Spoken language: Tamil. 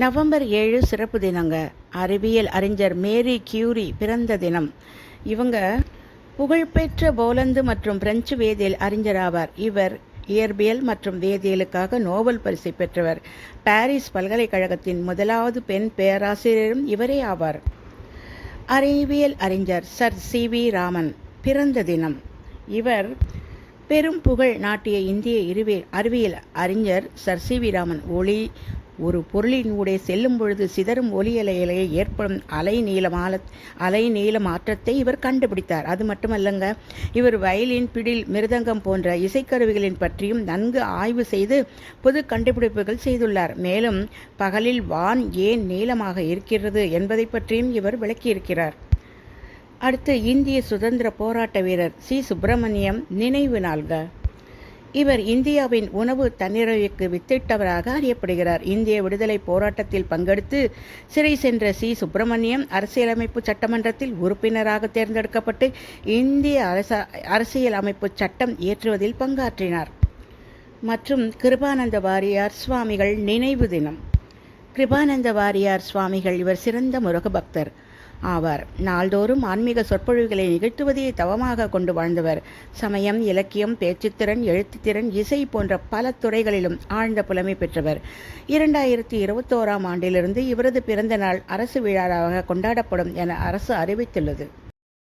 நவம்பர் 7 சிறப்பு தினங்க. அறிவியல் அறிஞர் மேரி கியூரி பிறந்த தினம். இவங்க புகழ்பெற்ற போலந்து மற்றும் பிரெஞ்சு வேதியியல் அறிஞர் ஆவார். இவர் இயற்பியல் மற்றும் வேதியியலுக்காக நோபல் பரிசை பெற்றவர். பாரிஸ் பல்கலைக்கழகத்தின் முதலாவது பெண் பேராசிரியரும் இவரே ஆவார். அறிவியல் அறிஞர் சர் சி.வி. ராமன் பிறந்த தினம். இவர் பெரும் புகழ் நாட்டிய இந்திய அறிவியல் அறிஞர் சர் சி.வி. ராமன் ஒரு பொருளின் ஊடே செல்லும் பொழுது சிதறும் ஒலி அலைகளை ஏற்படும் அலைநீள மாற்றத்தை இவர் கண்டுபிடித்தார். அது மட்டுமல்லங்க, இவர் வயலின், பிடில், மிருதங்கம் போன்ற இசைக்கருவிகளின் பற்றியும் நன்கு ஆய்வு செய்து புது கண்டுபிடிப்புகள் செய்துள்ளார். மேலும் பகலில் வான் ஏன் நீளமாக இருக்கிறது என்பதை பற்றியும் இவர் விளக்கியிருக்கிறார். அடுத்து இந்திய சுதந்திர போராட்ட வீரர் சி. சுப்பிரமணியம் நினைவு நாள்க. இவர் இந்தியாவின் உணவு தன்னிறைவுக்கு வித்திட்டவராக அறியப்படுகிறார். இந்திய விடுதலை போராட்டத்தில் பங்கெடுத்து சிறை சென்ற சி. சுப்பிரமணியம் அரசியலமைப்பு சட்டமன்றத்தில் உறுப்பினராக தேர்ந்தெடுக்கப்பட்டு இந்திய அரசியல் அமைப்பு சட்டம் இயற்றுவதில் பங்காற்றினார். மற்றும் கிருபானந்த வாரியார் சுவாமிகள் நினைவு தினம். கிருபானந்த வாரியார் சுவாமிகள் இவர் சிறந்த முருக பக்தர் ஆவார். நாள்தோறும் ஆன்மீக சொற்பொழிவுகளை நிகழ்த்துவதையே தவமாக கொண்டு வாழ்ந்தவர். சமயம், இலக்கியம், பேச்சுத்திறன், எழுத்துத்திறன், இசை போன்ற பல துறைகளிலும் ஆழ்ந்த புலமை பெற்றவர். 2021 ஆண்டிலிருந்து இவரது பிறந்த நாள் அரசு விழாவாக கொண்டாடப்படும் என அரசு அறிவித்துள்ளது.